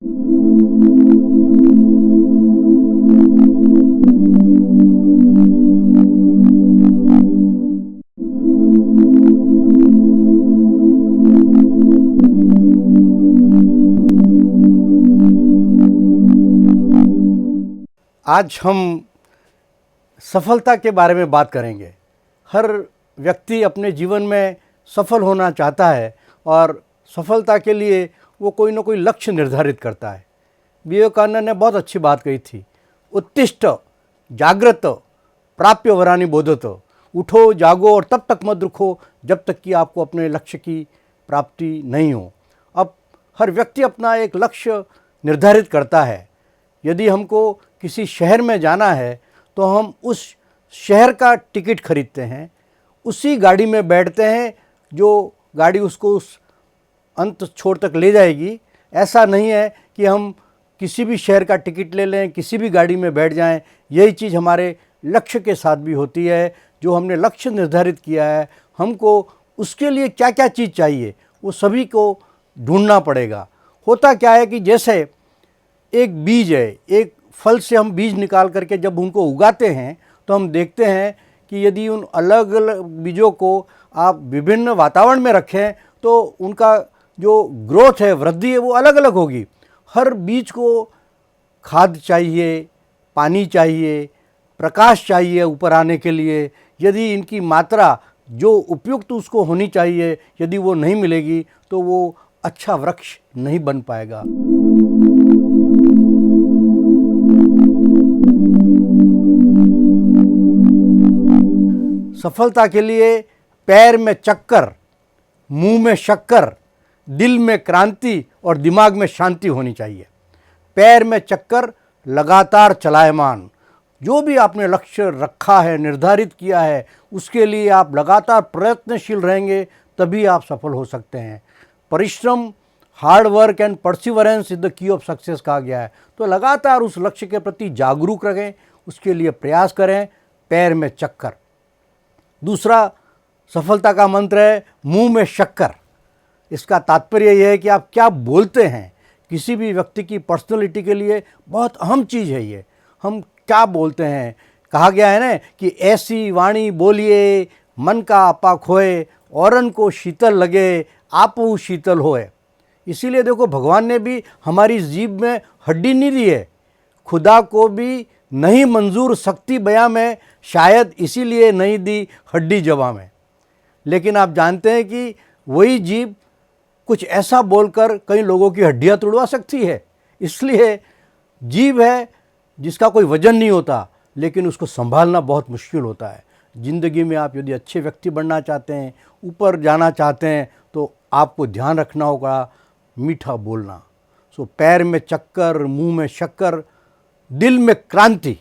आज हम सफलता के बारे में बात करेंगे। हर व्यक्ति अपने जीवन में सफल होना चाहता है और सफलता के लिए वो कोई ना कोई लक्ष्य निर्धारित करता है। विवेकानंद ने बहुत अच्छी बात कही थी, उत्तिष्ठ जागृत प्राप्य वरानि बोधत। उठो जागो और तब तक मत रुको जब तक कि आपको अपने लक्ष्य की प्राप्ति नहीं हो। अब हर व्यक्ति अपना एक लक्ष्य निर्धारित करता है। यदि हमको किसी शहर में जाना है तो हम उस शहर का टिकट खरीदते हैं, उसी गाड़ी में बैठते हैं जो गाड़ी उसको उस अंत छोर तक ले जाएगी। ऐसा नहीं है कि हम किसी भी शहर का टिकट ले लें, किसी भी गाड़ी में बैठ जाएं। यही चीज़ हमारे लक्ष्य के साथ भी होती है। जो हमने लक्ष्य निर्धारित किया है, हमको उसके लिए क्या क्या चीज़ चाहिए वो सभी को ढूंढना पड़ेगा। होता क्या है कि जैसे एक बीज है, एक फल से हम बीज निकाल करके जब उनको उगाते हैं तो हम देखते हैं कि यदि उन अलग अलग बीजों को आप विभिन्न वातावरण में रखें तो उनका जो ग्रोथ है, वृद्धि है, वो अलग अलग होगी। हर बीज को खाद चाहिए, पानी चाहिए, प्रकाश चाहिए ऊपर आने के लिए। यदि इनकी मात्रा जो उपयुक्त उसको होनी चाहिए, यदि वो नहीं मिलेगी तो वो अच्छा वृक्ष नहीं बन पाएगा। सफलता के लिए पैर में चक्कर, मुंह में शक्कर, दिल में क्रांति और दिमाग में शांति होनी चाहिए। पैर में चक्कर, लगातार चलायमान। जो भी आपने लक्ष्य रखा है, निर्धारित किया है, उसके लिए आप लगातार प्रयत्नशील रहेंगे तभी आप सफल हो सकते हैं। परिश्रम, hard work and perseverance is the key of success कहा गया है। तो लगातार उस लक्ष्य के प्रति जागरूक रहें, उसके लिए प्रयास करें। पैर में चक्कर। दूसरा सफलता का मंत्र है मुंह में शक्कर। इसका तात्पर्य यह है कि आप क्या बोलते हैं। किसी भी व्यक्ति की पर्सनैलिटी के लिए बहुत अहम चीज़ है ये, हम क्या बोलते हैं। कहा गया है ना कि ऐसी वाणी बोलिए मन का आपा खोए, औरन को शीतल लगे आपू शीतल होए। इसीलिए देखो भगवान ने भी हमारी जीभ में हड्डी नहीं दी है। खुदा को भी नहीं मंजूर शक्ति बयां में, शायद इसीलिए नहीं दी हड्डी जबां में। लेकिन आप जानते हैं कि वही जीभ कुछ ऐसा बोलकर कई लोगों की हड्डियां तोड़वा सकती है। इसलिए जीभ है जिसका कोई वजन नहीं होता, लेकिन उसको संभालना बहुत मुश्किल होता है। ज़िंदगी में आप यदि अच्छे व्यक्ति बनना चाहते हैं, ऊपर जाना चाहते हैं, तो आपको ध्यान रखना होगा मीठा बोलना। सो पैर में चक्कर, मुंह में शक्कर, दिल में क्रांति।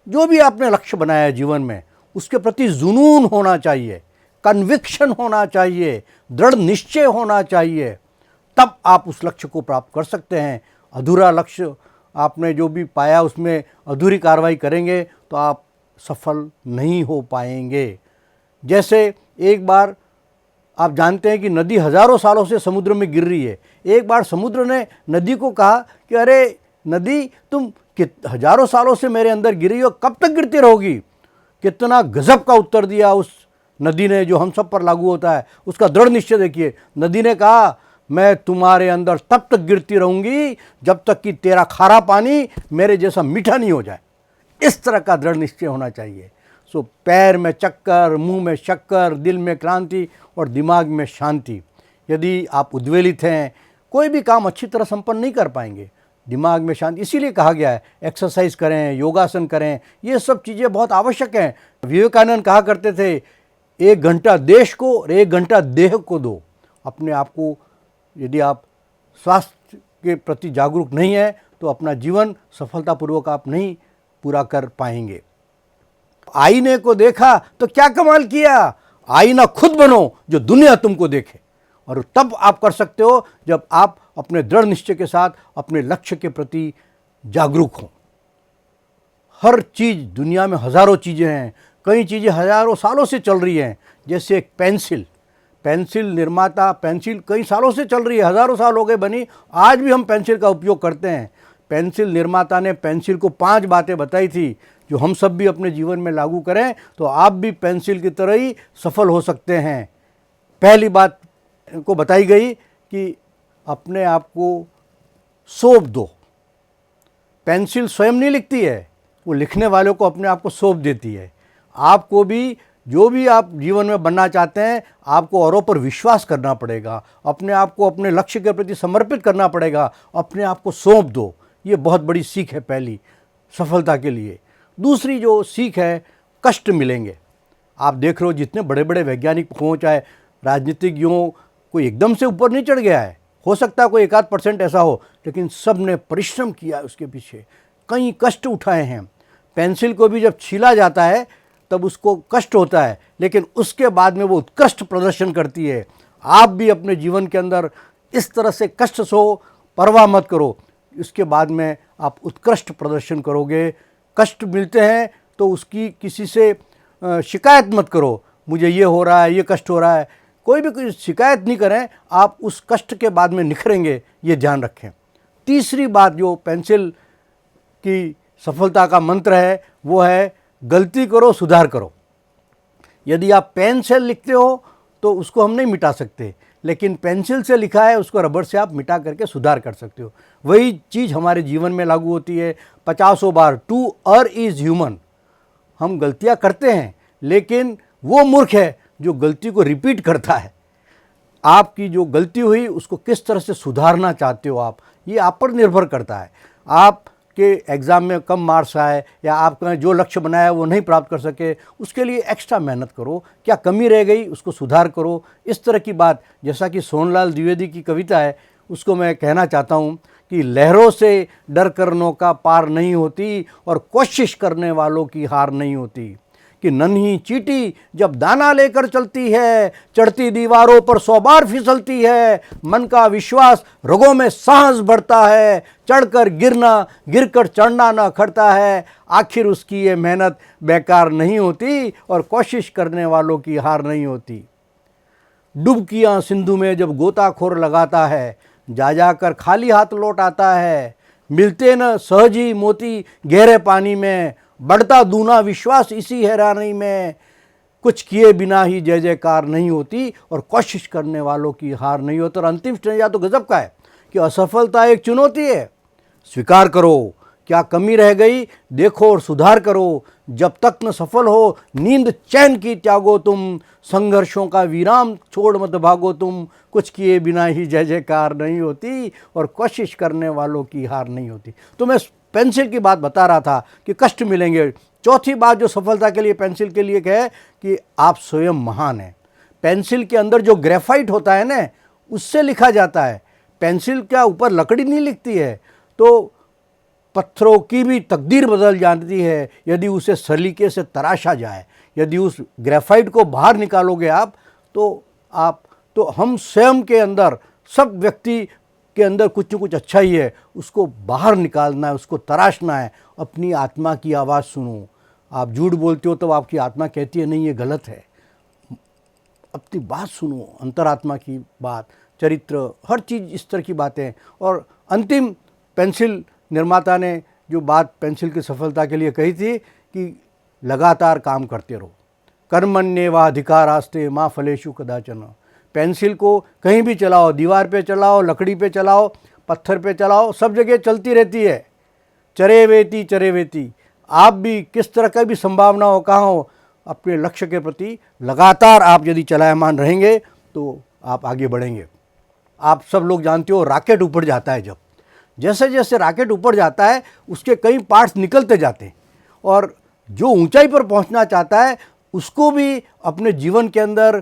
जो भी आपने लक्ष्य बनाया है जीवन में, उसके प्रति जुनून होना चाहिए, कन्विक्शन होना चाहिए, दृढ़ निश्चय होना चाहिए। तब आप उस लक्ष्य को प्राप्त कर सकते हैं। अधूरा लक्ष्य आपने जो भी पाया उसमें अधूरी कार्रवाई करेंगे तो आप सफल नहीं हो पाएंगे। जैसे एक बार आप जानते हैं कि नदी हजारों सालों से समुद्र में गिर रही है। एक बार समुद्र ने नदी को कहा कि अरे नदी, तुम हजारों सालों से मेरे अंदर गिरी हो, कब तक गिरती रहोगी। कितना गजब का उत्तर दिया उस नदी ने, जो हम सब पर लागू होता है। उसका दृढ़ निश्चय देखिए। नदी ने कहा मैं तुम्हारे अंदर तब तक गिरती रहूंगी जब तक कि तेरा खारा पानी मेरे जैसा मीठा नहीं हो जाए। इस तरह का दृढ़ निश्चय होना चाहिए। सो पैर में चक्कर, मुंह में शक्कर, दिल में क्रांति और दिमाग में शांति। यदि आप उद्वेलित हैं, कोई भी काम अच्छी तरह संपन्न नहीं कर पाएंगे। दिमाग में शांति, इसीलिए कहा गया है एक्सरसाइज करें, योगासन करें। ये सब चीज़ें बहुत आवश्यक हैं। विवेकानंद कहा करते थे 1 घंटा देश को और 1 घंटा देह को दो। अपने आप को यदि आप स्वास्थ्य के प्रति जागरूक नहीं है तो अपना जीवन सफलतापूर्वक आप नहीं पूरा कर पाएंगे। आईने को देखा तो क्या कमाल किया, आईना खुद बनो जो दुनिया तुमको देखे। और तब आप कर सकते हो जब आप अपने दृढ़ निश्चय के साथ अपने लक्ष्य के प्रति जागरूक हों। हर चीज़, दुनिया में हज़ारों चीज़ें हैं, कई चीज़ें हज़ारों सालों से चल रही हैं। जैसे एक पेंसिल पेंसिल निर्माता, पेंसिल कई सालों से चल रही है, हज़ारों साल हो गए बनी, आज भी हम पेंसिल का उपयोग करते हैं। पेंसिल निर्माता ने पेंसिल को 5 बातें बताई थी जो हम सब भी अपने जीवन में लागू करें तो आप भी पेंसिल की तरह ही सफल हो सकते हैं। पहली बात को बताई गई कि अपने आप को सौंप दो। पेंसिल स्वयं नहीं लिखती है, वो लिखने वालों को अपने आप को सौंप देती है। आपको भी जो भी आप जीवन में बनना चाहते हैं, आपको औरों पर विश्वास करना पड़ेगा, अपने आप को अपने लक्ष्य के प्रति समर्पित करना पड़ेगा, अपने आप को सौंप दो। ये बहुत बड़ी सीख है पहली सफलता के लिए। दूसरी जो सीख है, कष्ट मिलेंगे। आप देख रहे हो जितने बड़े बड़े वैज्ञानिक पहुँच आए, राजनीतिज्ञों कोई एकदम से ऊपर नहीं चढ़ गया है, हो सकता है कोई 1-8% ऐसा हो, लेकिन सब ने परिश्रम किया उसके पीछे, कई कष्ट उठाए हैं। पेंसिल को भी जब छीला जाता है तब उसको कष्ट होता है, लेकिन उसके बाद में वो उत्कृष्ट प्रदर्शन करती है। आप भी अपने जीवन के अंदर इस तरह से कष्ट सो परवाह मत करो, इसके बाद में आप उत्कृष्ट प्रदर्शन करोगे। कष्ट मिलते हैं तो उसकी किसी से शिकायत मत करो, मुझे ये हो रहा है, ये कष्ट हो रहा है, कोई भी कोई शिकायत नहीं करें, आप उस कष्ट के बाद में निखरेंगे, ये ध्यान रखें। तीसरी बात जो पेंसिल की सफलता का मंत्र है वो है गलती करो, सुधार करो। यदि आप पेन से लिखते हो तो उसको हम नहीं मिटा सकते, लेकिन पेंसिल से लिखा है उसको रबड़ से आप मिटा करके सुधार कर सकते हो। वही चीज़ हमारे जीवन में लागू होती है 50 बार। To err is human. हम गलतियां करते हैं, लेकिन वो मूर्ख है जो गलती को रिपीट करता है। आपकी जो गलती हुई उसको किस तरह से सुधारना चाहते हो आप, ये आप पर निर्भर करता है। आपके एग्ज़ाम में कम मार्क्स आए या आपका जो लक्ष्य बनाया वो नहीं प्राप्त कर सके, उसके लिए एक्स्ट्रा मेहनत करो, क्या कमी रह गई उसको सुधार करो। इस तरह की बात, जैसा कि सोनलाल द्विवेदी की कविता है, उसको मैं कहना चाहता हूँ कि लहरों से डर कर नौका पार नहीं होती और कोशिश करने वालों की हार नहीं होती। कि नन्ही चींटी जब दाना लेकर चलती है, चढ़ती दीवारों पर 100 बार फिसलती है, मन का विश्वास रगों में साहस बढ़ता है, चढ़कर गिरना गिरकर चढ़ना न खड़ता है, आखिर उसकी ये मेहनत बेकार नहीं होती और कोशिश करने वालों की हार नहीं होती। डुबकियां सिंधु में जब गोताखोर लगाता है, जा जाकर खाली हाथ लौट आता है, मिलते न सहज ही मोती गहरे पानी में, बढ़ता दूना विश्वास इसी हैरानी में, कुछ किए बिना ही जय जयकार नहीं होती और कोशिश करने वालों की हार नहीं होती। और अंतिम स्टेज तो गजब का है कि असफलता एक चुनौती है, स्वीकार करो, क्या कमी रह गई देखो और सुधार करो, जब तक न सफल हो नींद चैन की त्यागो तुम, संघर्षों का विराम छोड़ मत भागो तुम, कुछ किए बिना ही जय जयकार नहीं होती और कोशिश करने वालों की हार नहीं होती। तो मैं पेंसिल की बात बता रहा था कि कष्ट मिलेंगे। चौथी बात जो सफलता के लिए पेंसिल के लिए है कि आप स्वयं महान हैं। पेंसिल के अंदर जो ग्रेफाइट होता है ना, उससे लिखा जाता है। पेंसिल के ऊपर लकड़ी नहीं लिखती है, तो पत्थरों की भी तकदीर बदल जाती है यदि उसे सलीके से तराशा जाए। यदि उस ग्रेफाइट को बाहर निकालोगे आप तो हम स्वयं के अंदर, सब व्यक्ति के अंदर कुछ न कुछ अच्छा ही है, उसको बाहर निकालना है, उसको तराशना है। अपनी आत्मा की आवाज़ सुनो। आप झूठ बोलते हो तो आपकी आत्मा कहती है नहीं ये गलत है। अपनी बात सुनो, अंतरात्मा की बात, चरित्र, हर चीज़ इस तरह की बातें। और अंतिम पेंसिल निर्माता ने जो बात पेंसिल की सफलता के लिए कही थी कि लगातार काम करते रहो। कर्मण्येवाधिकारास्ते मा फलेषु कदाचन। पेंसिल को कहीं भी चलाओ, दीवार पे चलाओ, लकड़ी पे चलाओ, पत्थर पे चलाओ, सब जगह चलती रहती है। चरे वेती। आप भी किस तरह का भी संभावना हो, कहाँ हो, अपने लक्ष्य के प्रति लगातार आप यदि चलायमान रहेंगे तो आप आगे बढ़ेंगे। आप सब लोग जानते हो रॉकेट ऊपर जाता है, जब जैसे जैसे रॉकेट ऊपर जाता है उसके कई पार्ट्स निकलते जाते हैं, और जो ऊंचाई पर पहुंचना चाहता है उसको भी अपने जीवन के अंदर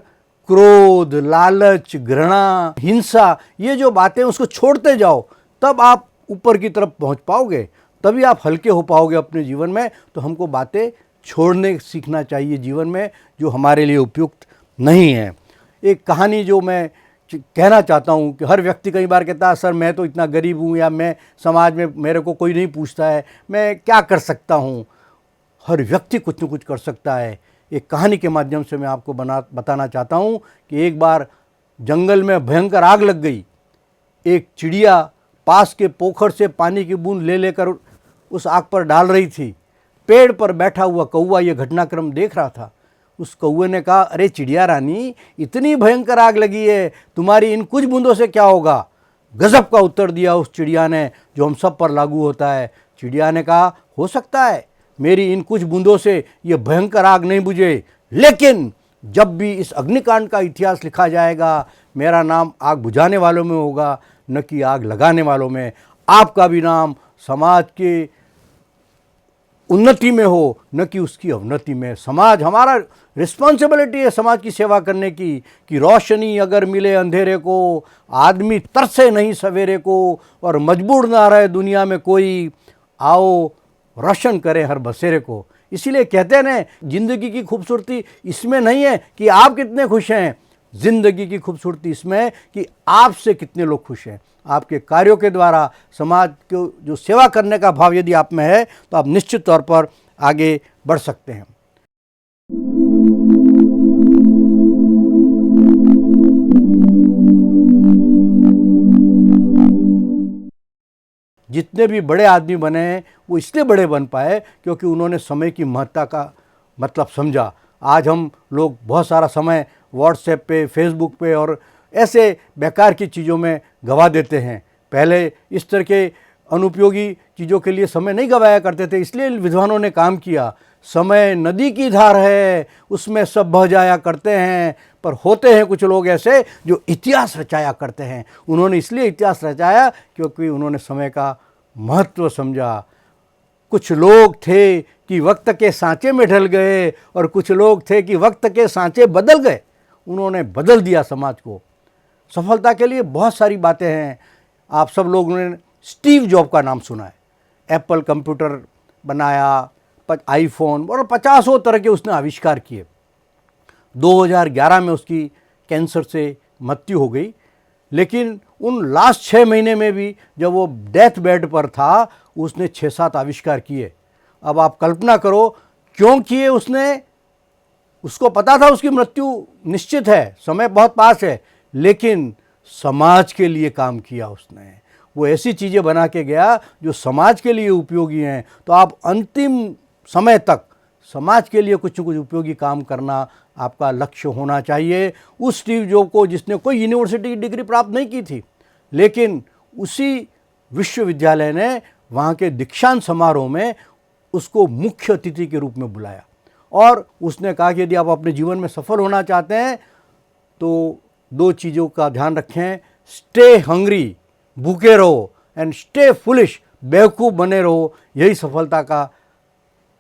क्रोध, लालच, घृणा, हिंसा, ये जो बातें उसको छोड़ते जाओ, तब आप ऊपर की तरफ पहुंच पाओगे, तभी आप हल्के हो पाओगे अपने जीवन में। तो हमको बातें छोड़ने सीखना चाहिए जीवन में जो हमारे लिए उपयुक्त नहीं है। एक कहानी जो मैं कहना चाहता हूँ कि हर व्यक्ति कई बार कहता है सर मैं तो इतना गरीब हूँ, या मैं समाज में मेरे को कोई नहीं पूछता है, मैं क्या कर सकता हूँ। हर व्यक्ति कुछ न कुछ कर सकता है। एक कहानी के माध्यम से मैं आपको बताना चाहता हूँ कि एक बार जंगल में भयंकर आग लग गई। एक चिड़िया पास के पोखर से पानी की बूंद ले लेकर उस आग पर डाल रही थी। पेड़ पर बैठा हुआ कौवा यह घटनाक्रम देख रहा था। उस कौवे ने कहा, अरे चिड़िया रानी, इतनी भयंकर आग लगी है, तुम्हारी इन कुछ बूंदों से क्या होगा? गजब का उत्तर दिया उस चिड़िया ने, जो हम सब पर लागू होता है। चिड़िया ने कहा, हो सकता है मेरी इन कुछ बूंदों से ये भयंकर आग नहीं बुझे, लेकिन जब भी इस अग्निकांड का इतिहास लिखा जाएगा, मेरा नाम आग बुझाने वालों में होगा, न कि आग लगाने वालों में। आपका भी नाम समाज के उन्नति में हो, न कि उसकी अवनति में। समाज, हमारा रिस्पॉन्सिबिलिटी है समाज की सेवा करने की, कि रोशनी अगर मिले अंधेरे को, आदमी तरसे नहीं सवेरे को, और मजबूर ना रहे दुनिया में कोई, आओ रोशन करे हर बसेरे को। इसीलिए कहते हैं ना, जिंदगी की खूबसूरती इसमें नहीं है कि आप कितने खुश हैं, जिंदगी की खूबसूरती इसमें है कि आपसे कितने लोग खुश हैं। आपके कार्यों के द्वारा समाज को जो सेवा करने का भाव यदि आप में है, तो आप निश्चित तौर पर आगे बढ़ सकते हैं। जितने भी बड़े आदमी बने हैं, वो इसलिए बड़े बन पाए क्योंकि उन्होंने समय की महत्ता का मतलब समझा। आज हम लोग बहुत सारा समय व्हाट्सएप पे, फेसबुक पे और ऐसे बेकार की चीज़ों में गवा देते हैं। पहले इस तरह के अनुपयोगी चीज़ों के लिए समय नहीं गवाया करते थे, इसलिए विद्वानों ने काम किया। समय नदी की धार है, उसमें सब बह जाया करते हैं, पर होते हैं कुछ लोग ऐसे जो इतिहास रचाया करते हैं। उन्होंने इसलिए इतिहास रचाया क्योंकि उन्होंने समय का महत्व समझा। कुछ लोग थे कि वक्त के सांचे में ढल गए, और कुछ लोग थे कि वक्त के सांचे बदल गए। उन्होंने बदल दिया समाज को। सफलता के लिए बहुत सारी बातें हैं। आप सब लोगों ने स्टीव जॉब का नाम सुना है। एप्पल कंप्यूटर बनाया, आईफोन और 50 तरह के उसने आविष्कार किए। 2011 में उसकी कैंसर से मृत्यु हो गई, लेकिन उन लास्ट 6 महीने में भी जब वो डेथ बेड पर था, उसने 6-7 आविष्कार किए। अब आप कल्पना करो क्यों किए उसने। उसको पता था उसकी मृत्यु निश्चित है, समय बहुत पास है, लेकिन समाज के लिए काम किया उसने। वो ऐसी चीज़ें बना के गया जो समाज के लिए उपयोगी हैं। तो आप अंतिम समय तक समाज के लिए कुछ न कुछ उपयोगी काम करना आपका लक्ष्य होना चाहिए। उस स्टीव जॉब को, जिसने कोई यूनिवर्सिटी की डिग्री प्राप्त नहीं की थी, लेकिन उसी विश्वविद्यालय ने वहाँ के दीक्षांत समारोह में उसको मुख्य अतिथि के रूप में बुलाया, और उसने कहा कि यदि आप अपने जीवन में सफल होना चाहते हैं तो 2 चीज़ों का ध्यान रखें, स्टे हंग्री, भूखे रहो, एंड स्टे फुलिश, बेवकूफ़ बने रहो। यही सफलता का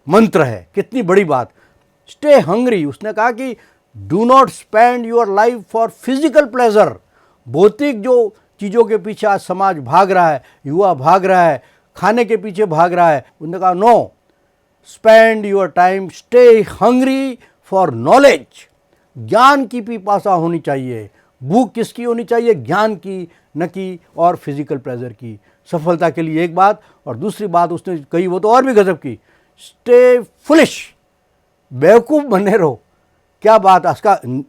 मंत्र है। कितनी बड़ी बात। स्टे हंग्री, उसने कहा कि do not spend your life for physical pleasure. भौतिक जो चीज़ों के पीछे आज समाज भाग रहा है, युवा भाग रहा है, खाने के पीछे भाग रहा है, उन्होंने कहा no, spend your time, stay hungry for knowledge. ज्ञान की पिपासा होनी चाहिए। भूख किसकी होनी चाहिए? ज्ञान की, न कि और फिजिकल प्लेजर की। सफलता के लिए एक बात, और दूसरी बात उसने कही वो तो और भी गजब की, स्टे फुलिश, बेवकूफ़ बने रहो। क्या बात है।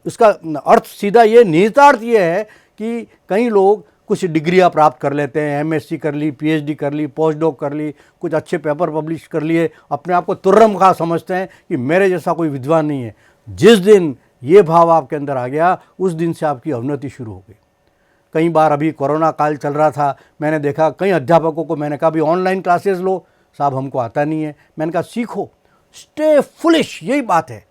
इसका अर्थ सीधा ये, निहितार्थ ये है कि कई लोग कुछ डिग्रियां प्राप्त कर लेते हैं, एमएससी कर ली, पीएचडी कर ली, पोस्ट डॉक कर ली, कुछ अच्छे पेपर पब्लिश कर लिए, अपने आप को तुर्रम खा समझते हैं कि मेरे जैसा कोई विद्वान नहीं है। जिस दिन ये भाव आपके अंदर आ गया, उस दिन से आपकी अवनति शुरू हो गई। कई बार, अभी कोरोना काल चल रहा था, मैंने देखा कई अध्यापकों को, मैंने कहा भी ऑनलाइन क्लासेस लो। साहब हमको आता नहीं है। मैंने कहा सीखो, स्टे फुलिश, यही बात है।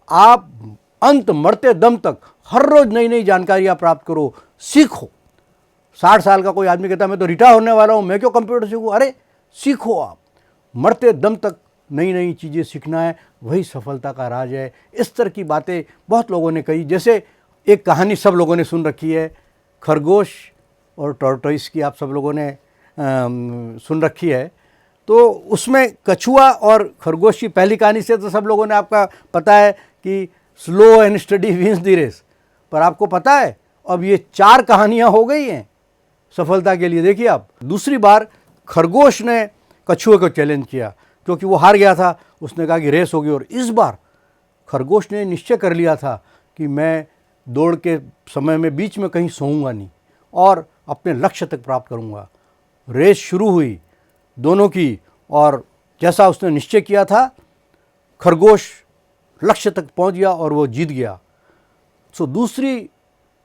आप अंत मरते दम तक हर रोज नई नई जानकारियाँ प्राप्त करो, सीखो। 60 साल का कोई आदमी कहता है मैं तो रिटायर होने वाला हूँ, मैं क्यों कंप्यूटर सीखूँ? अरे सीखो, आप मरते दम तक नई नई चीज़ें सीखना है, वही सफलता का राज है। इस तरह की बातें बहुत लोगों ने कही। जैसे एक कहानी सब लोगों ने सुन रखी है, खरगोश और टॉर्टोइस की, आप सब लोगों ने सुन रखी है। तो उसमें कछुआ और खरगोश की पहली कहानी से तो सब लोगों ने, आपका पता है कि slow and steady wins the race. पर आपको पता है अब ये 4 कहानियाँ हो गई हैं सफलता के लिए। देखिए आप, दूसरी बार खरगोश ने कछुए को चैलेंज किया क्योंकि वो हार गया था। उसने कहा कि रेस होगी, और इस बार खरगोश ने निश्चय कर लिया था कि मैं दौड़ के समय में बीच में कहीं सोऊंगा नहीं और अपने लक्ष्य तक प्राप्त करूंगा। रेस शुरू हुई दोनों की, और जैसा उसने निश्चय किया था खरगोश लक्ष्य तक पहुंच गया और वो जीत गया। सो दूसरी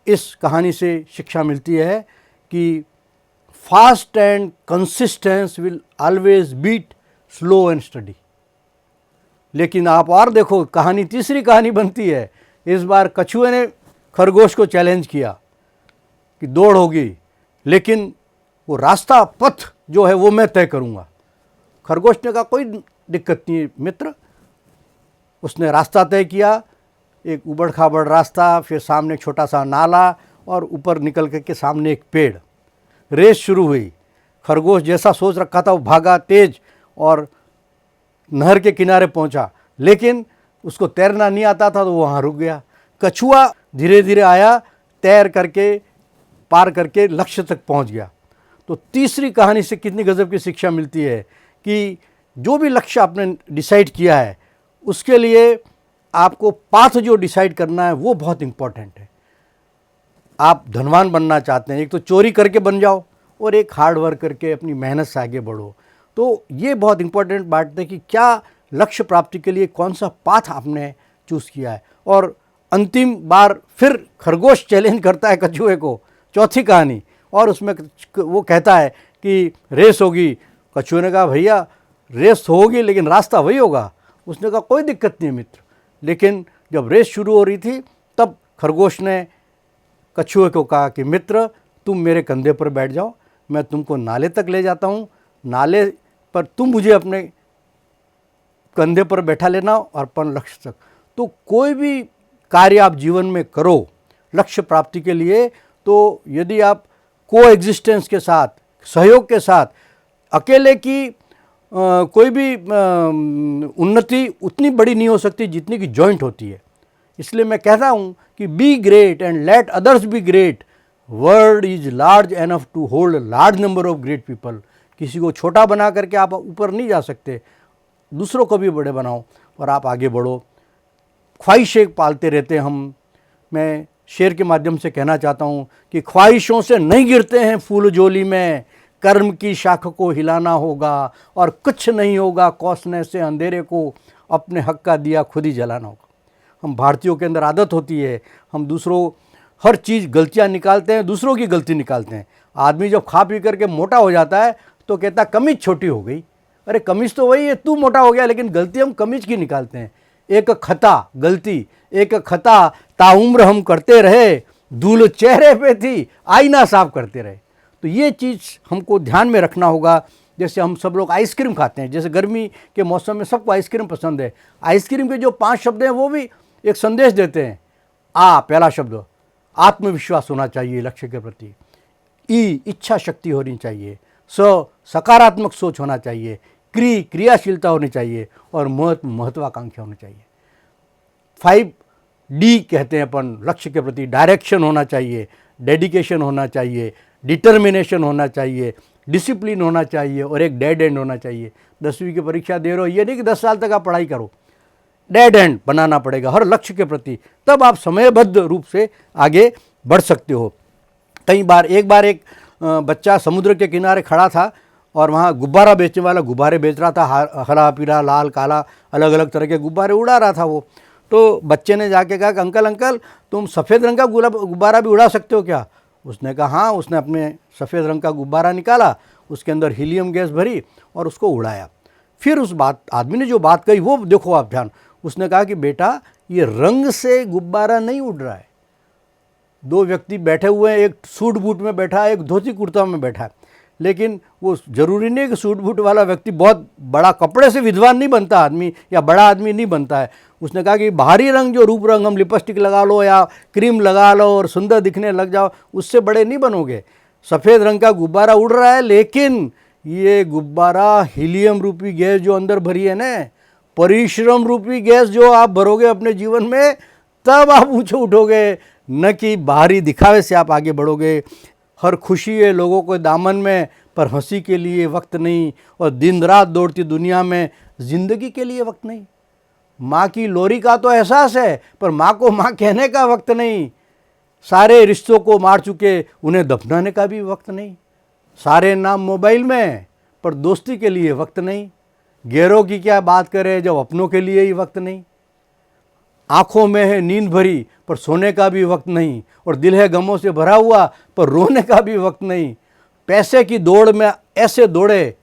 इस कहानी से शिक्षा मिलती है कि fast and consistence will always beat slow and steady. लेकिन आप और देखो, कहानी तीसरी कहानी बनती है। इस बार कछुए ने खरगोश को चैलेंज किया कि दौड़ होगी, लेकिन वो रास्ता पथ जो है वो मैं तय करूंगा। खरगोश ने कहा कोई दिक्कत नहीं मित्र। उसने रास्ता तय किया, एक उबड़ खाबड़ रास्ता, फिर सामने एक छोटा सा नाला और ऊपर निकल के सामने एक पेड़। रेस शुरू हुई। खरगोश जैसा सोच रखा था वो भागा तेज और नहर के किनारे पहुंचा, लेकिन उसको तैरना नहीं आता था तो वो वहाँ रुक गया। कछुआ धीरे धीरे आया, तैर करके पार करके लक्ष्य तक पहुंच गया। तो तीसरी कहानी से कितनी गजब की शिक्षा मिलती है कि जो भी लक्ष्य आपने डिसाइड किया है उसके लिए आपको पाथ जो डिसाइड करना है वो बहुत इंपॉर्टेंट है। आप धनवान बनना चाहते हैं, एक तो चोरी करके बन जाओ और एक हार्ड वर्क करके अपनी मेहनत से आगे बढ़ो। तो ये बहुत इंपॉर्टेंट बात है कि क्या लक्ष्य प्राप्ति के लिए कौन सा पाथ आपने चूज़ किया है। और अंतिम बार फिर खरगोश चैलेंज करता है कछुए को, चौथी कहानी, और उसमें वो कहता है कि रेस होगी। कछुए ने कहा भैया रेस होगी लेकिन रास्ता वही होगा। उसने कहा कोई दिक्कत नहीं मित्र। लेकिन जब रेस शुरू हो रही थी तब खरगोश ने कछुए को कहा कि मित्र तुम मेरे कंधे पर बैठ जाओ, मैं तुमको नाले तक ले जाता हूँ, नाले पर तुम मुझे अपने कंधे पर बैठा लेना और अपन लक्ष्य तक। तो कोई भी कार्य आप जीवन में करो लक्ष्य प्राप्ति के लिए, तो यदि आप को एग्जिस्टेंस के साथ, सहयोग के साथ, अकेले की कोई भी उन्नति उतनी बड़ी नहीं हो सकती जितनी कि जॉइंट होती है। इसलिए मैं कहता हूँ कि be great and let others be great. World is large enough to hold large number of great people. किसी को छोटा बना करके आप ऊपर नहीं जा सकते, दूसरों को भी बड़े बनाओ और आप आगे बढ़ो। ख्वाहिशें पालते रहते हम। मैं शेर के माध्यम से कहना चाहता हूँ कि ख्वाहिशों से नहीं गिरते हैं फूल जोली में, कर्म की शाख को हिलाना होगा और कुछ नहीं होगा कोसने से अंधेरे को, अपने हक का दिया खुद ही जलाना होगा। हम भारतीयों के अंदर आदत होती है, हम दूसरों हर चीज़ गलतियाँ निकालते हैं, दूसरों की गलती निकालते हैं। आदमी जब खा पी करके मोटा हो जाता है तो कहता कमीज छोटी हो गई। अरे कमीज तो वही है, तू मोटा हो गया, लेकिन गलती हम कमीज की निकालते हैं। एक खता गलती, एक खता ताउम्र हम करते रहे, धूल चेहरे पे थी आईना साफ करते रहे। तो ये चीज़ हमको ध्यान में रखना होगा। जैसे हम सब लोग आइसक्रीम खाते हैं, जैसे गर्मी के मौसम में सबको आइसक्रीम पसंद है। आइसक्रीम के जो 5 शब्द हैं वो भी एक संदेश देते हैं। पहला शब्द आत्मविश्वास होना चाहिए लक्ष्य के प्रति। इच्छा शक्ति होनी चाहिए। सकारात्मक सोच होना चाहिए। क्रियाशीलता होनी चाहिए और महत्वाकांक्षा होनी चाहिए। 5D कहते हैं अपन लक्ष्य के प्रति। डायरेक्शन होना चाहिए, डेडिकेशन होना चाहिए, डिटर्मिनेशन होना चाहिए, डिसिप्लिन होना चाहिए और एक डेड एंड होना चाहिए। 10वीं की परीक्षा दे रहे हो, ये नहीं कि 10 साल तक आप पढ़ाई करो। डेड एंड बनाना पड़ेगा हर लक्ष्य के प्रति, तब आप समयबद्ध रूप से आगे बढ़ सकते हो। कई बार एक बच्चा समुद्र के किनारे खड़ा था और वहाँ गुब्बारा बेचने वाला गुब्बारे बेच रहा था। हरा पीला लाल काला अलग अलग तरह के गुब्बारे उड़ा रहा था वो। तो बच्चे ने जाके कहा कि अंकल तुम सफ़ेद रंग का गुब्बारा भी उड़ा सकते हो क्या? उसने कहा हाँ। उसने अपने सफ़ेद रंग का गुब्बारा निकाला, उसके अंदर हीलियम गैस भरी और उसको उड़ाया। फिर उस आदमी ने जो बात कही वो देखो आप ध्यान। उसने कहा कि बेटा ये रंग से गुब्बारा नहीं उड़ रहा है। 2 व्यक्ति बैठे हुए हैं, एक सूट बूट में बैठा है, एक धोती कुर्ता में बैठा है। लेकिन वो ज़रूरी नहीं कि सूट बूट वाला व्यक्ति बहुत बड़ा, कपड़े से विद्वान नहीं बनता आदमी या बड़ा आदमी नहीं बनता है। उसने कहा कि बाहरी रंग जो रूप रंग, हम लिपस्टिक लगा लो या क्रीम लगा लो और सुंदर दिखने लग जाओ, उससे बड़े नहीं बनोगे। सफ़ेद रंग का गुब्बारा उड़ रहा है, लेकिन ये गुब्बारा हीलियम रूपी गैस जो अंदर भरी है ना, परिश्रम रूपी गैस जो आप भरोगे अपने जीवन में, तब आप ऊंचे उठोगे, न कि बाहरी दिखावे से आप आगे बढ़ोगे। हर खुशी है लोगों को दामन में, पर हंसी के लिए वक्त नहीं, और दिन रात दौड़ती दुनिया में ज़िंदगी के लिए वक्त नहीं। माँ की लोरी का तो एहसास है, पर माँ को माँ कहने का वक्त नहीं। सारे रिश्तों को मार चुके, उन्हें दफनाने का भी वक्त नहीं। सारे नाम मोबाइल में, पर दोस्ती के लिए वक्त नहीं। गैरों की क्या बात करें जब अपनों के लिए ही वक्त नहीं। आंखों में है नींद भरी, पर सोने का भी वक्त नहीं। और दिल है गमों से भरा हुआ, पर रोने का भी वक्त नहीं। पैसे की दौड़ में ऐसे दौड़े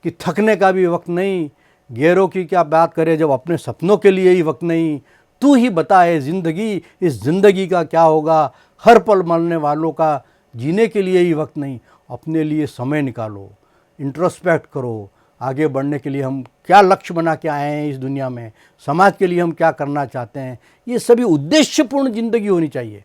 कि थकने का भी वक्त नहीं। गैरों की क्या बात करें जब अपने सपनों के लिए ही वक्त नहीं। तू ही बताए ज़िंदगी, इस ज़िंदगी का क्या होगा। हर पल मरने वालों का जीने के लिए ही वक्त नहीं। अपने लिए समय निकालो, इंट्रोस्पेक्ट करो। आगे बढ़ने के लिए हम क्या लक्ष्य बना के आए हैं इस दुनिया में, समाज के लिए हम क्या करना चाहते हैं, ये सभी उद्देश्यपूर्ण ज़िंदगी होनी चाहिए।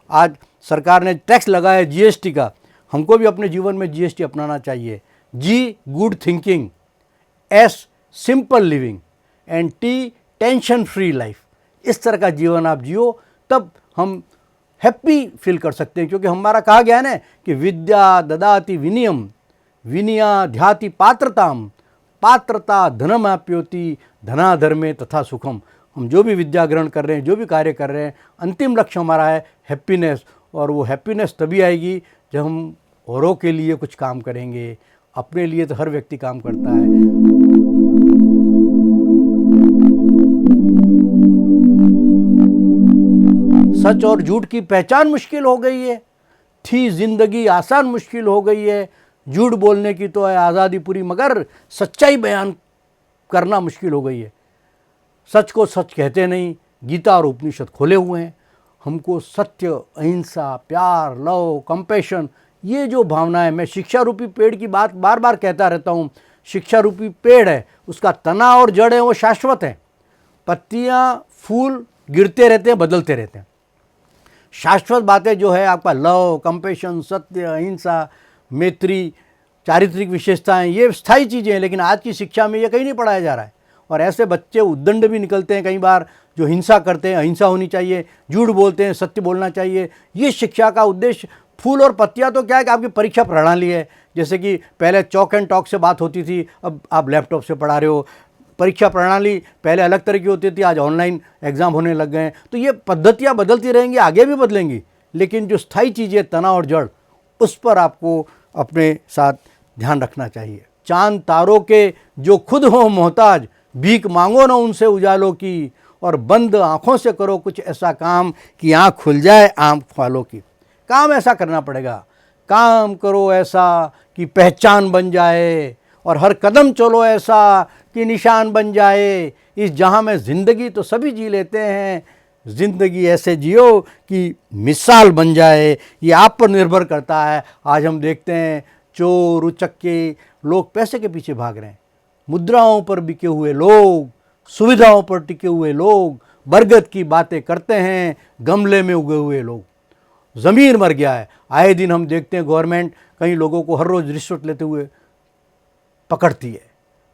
आज सरकार ने टैक्स लगाया है जीएसटी का, हमको भी अपने जीवन में जीएसटी अपनाना चाहिए। G good thinking, S simple living and T tension free life. इस तरह का जीवन आप जियो, तब हम हैप्पी फील कर सकते हैं। क्योंकि हमारा कहा गया है ना कि विद्या ददाति विनयम, विनया ध्याति पात्रताम, पात्रता धनमाप्योति, धनाधर्मे तथा सुखम। हम जो भी विद्या ग्रहण कर रहे हैं, जो भी कार्य कर रहे हैं, अंतिम लक्ष्य हमारा है हैप्पीनेस। और वो हैप्पीनेस तभी आएगी जब हम औरों के लिए कुछ काम करेंगे। अपने लिए तो हर व्यक्ति काम करता है। सच और झूठ की पहचान मुश्किल हो गई है। थी जिंदगी आसान मुश्किल हो गई है। झूठ बोलने की तो है आज़ादी पूरी, मगर सच्चाई बयान करना मुश्किल हो गई है। सच को सच कहते नहीं। गीता और उपनिषद खोले हुए हैं। हमको सत्य, अहिंसा, प्यार, लव, कंपैशन, ये जो भावनाएं, मैं शिक्षा रूपी पेड़ की बात बार बार कहता रहता हूँ। शिक्षा रूपी पेड़ है, उसका तना और जड़ है वो शाश्वत है। पत्तियाँ फूल गिरते रहते हैं, बदलते रहते हैं। शाश्वत बातें जो है आपका लव, कंपैशन, सत्य, अहिंसा, मैत्री, चारित्रिक विशेषताएं, ये स्थायी चीज़ें हैं। लेकिन आज की शिक्षा में ये कहीं नहीं पढ़ाया जा रहा है। और ऐसे बच्चे उद्दंड भी निकलते हैं कई बार, जो हिंसा करते हैं। अहिंसा होनी चाहिए, झूठ बोलते हैं, सत्य बोलना चाहिए। ये शिक्षा का उद्देश्य। फूल और पत्तियां तो क्या है कि आपकी परीक्षा प्रणाली है। जैसे कि पहले चॉक एंड टॉक से बात होती थी, अब आप लैपटॉप से पढ़ा रहे हो। परीक्षा प्रणाली पहले अलग तरह की होती थी, आज ऑनलाइन एग्ज़ाम होने लग गए हैं। तो ये पद्धतियाँ बदलती रहेंगी, आगे भी बदलेंगी। लेकिन जो स्थायी चीज़ें, तना और जड़, उस पर आपको अपने साथ ध्यान रखना चाहिए। चांद तारों के जो खुद हो मोहताज, भीख मांगो ना उनसे उजालों की। और बंद आँखों से करो कुछ ऐसा काम कि आँख खुल जाए आँख वालों की। काम ऐसा करना पड़ेगा। काम करो ऐसा कि पहचान बन जाए, और हर कदम चलो ऐसा कि निशान बन जाए। इस जहाँ में ज़िंदगी तो सभी जी लेते हैं, ज़िंदगी ऐसे जियो कि मिसाल बन जाए। ये आप पर निर्भर करता है। आज हम देखते हैं चोर उचक्के लोग पैसे के पीछे भाग रहे हैं। मुद्राओं पर बिके हुए लोग, सुविधाओं पर टिके हुए लोग, बरगद की बातें करते हैं गमले में उगे हुए लोग। ज़मीर मर गया है। आए दिन हम देखते हैं गवर्नमेंट कई लोगों को हर रोज़ रिश्वत लेते हुए पकड़ती है,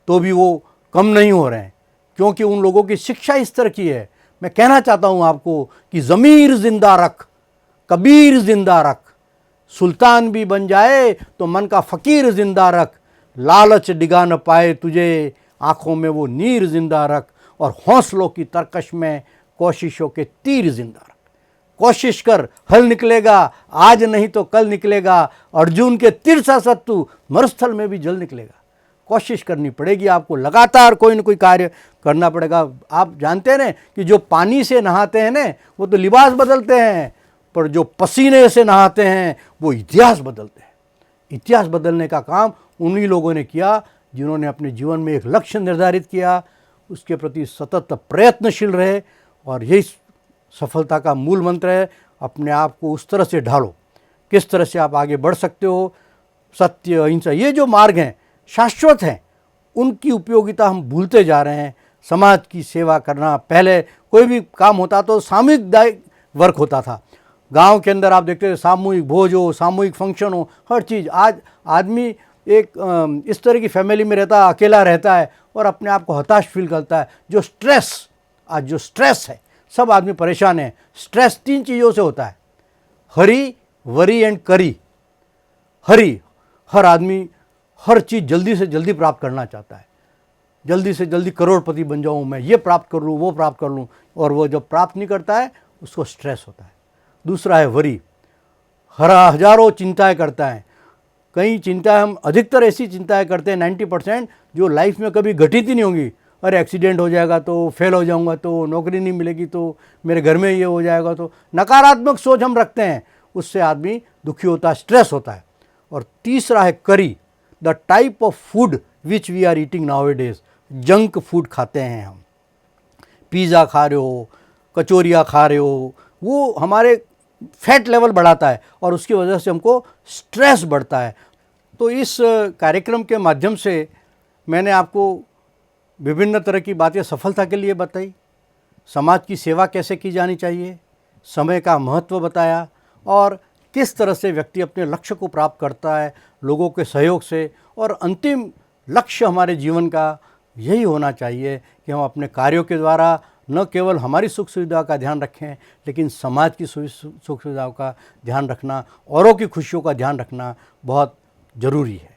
तो भी वो कम नहीं हो रहे हैं। क्योंकि उन लोगों की शिक्षा इस तरह की है। मैं कहना चाहता हूँ आपको कि ज़मीर ज़िंदा रख, कबीर ज़िंदा रख। सुल्तान भी बन जाए तो मन का फ़कीर ज़िंदा रख। लालच डिगा न पाए तुझे, आँखों में वो नीर ज़िंदा रख। और हौसलों की तरकश में कोशिशों के तीर ज़िंदा रख। कोशिश कर, हल निकलेगा, आज नहीं तो कल निकलेगा। अर्जुन के तीर सा सत्तू, मरुस्थल में भी जल निकलेगा। कोशिश करनी पड़ेगी आपको, लगातार कोई न कोई कार्य करना पड़ेगा। आप जानते हैं ना कि जो पानी से नहाते हैं ना, वो तो लिबास बदलते हैं, पर जो पसीने से नहाते हैं वो इतिहास बदलते हैं। इतिहास बदलने का काम उन्हीं लोगों ने किया जिन्होंने अपने जीवन में एक लक्ष्य निर्धारित किया, उसके प्रति सतत प्रयत्नशील रहे। और यही सफलता का मूल मंत्र है। अपने आप को उस तरह से ढालो, किस तरह से आप आगे बढ़ सकते हो। सत्य, अहिंसा, ये जो मार्ग हैं शाश्वत हैं, उनकी उपयोगिता हम भूलते जा रहे हैं। समाज की सेवा करना, पहले कोई भी काम होता तो सामुदायिक वर्क होता था। गांव के अंदर आप देखते थे सामूहिक भोज हो, सामूहिक फंक्शन हो, हर चीज़। आज आदमी एक इस तरह की फैमिली में रहता है, अकेला रहता है और अपने आप को हताश फील करता है। जो स्ट्रेस है, सब आदमी परेशान है। स्ट्रेस 3 चीज़ों से होता है, हरी, वरी एंड करी। हरी, हर आदमी हर चीज़ जल्दी से जल्दी प्राप्त करना चाहता है। जल्दी से जल्दी करोड़पति बन जाऊँ, मैं ये प्राप्त कर लूँ, वो प्राप्त कर लूँ, और वो जब प्राप्त नहीं करता है उसको स्ट्रेस होता है। दूसरा है वरी, हज़ारों चिंताएं करता है। कई चिंताएं, हम अधिकतर ऐसी चिंताएं करते हैं 90% जो लाइफ में कभी घटित ही नहीं होंगी। अरे एक्सीडेंट हो जाएगा तो, फेल हो जाऊंगा तो, नौकरी नहीं मिलेगी तो, मेरे घर में ये हो जाएगा तो, नकारात्मक सोच हम रखते हैं, उससे आदमी दुखी होता है, स्ट्रेस होता है। और तीसरा है curry, the type of food which we are eating nowadays, junk food खाते हैं हम, पिज़्ज़ा खा रहे हो, कचौरियाँ खा रहे हो, वो हमारे फैट लेवल बढ़ाता है और उसकी वजह से हमको स्ट्रेस बढ़ता है। तो इस कार्यक्रम के माध्यम से मैंने आपको विभिन्न तरह की बातें सफलता के लिए बताई, समाज की सेवा कैसे की जानी चाहिए, समय का महत्व बताया, और किस तरह से व्यक्ति अपने लक्ष्य को प्राप्त करता है लोगों के सहयोग से। और अंतिम लक्ष्य हमारे जीवन का यही होना चाहिए कि हम अपने कार्यों के द्वारा न केवल हमारी सुख सुविधा का ध्यान रखें, लेकिन समाज की सुख सुविधाओं का ध्यान रखना, औरों की खुशियों का ध्यान रखना बहुत ज़रूरी है।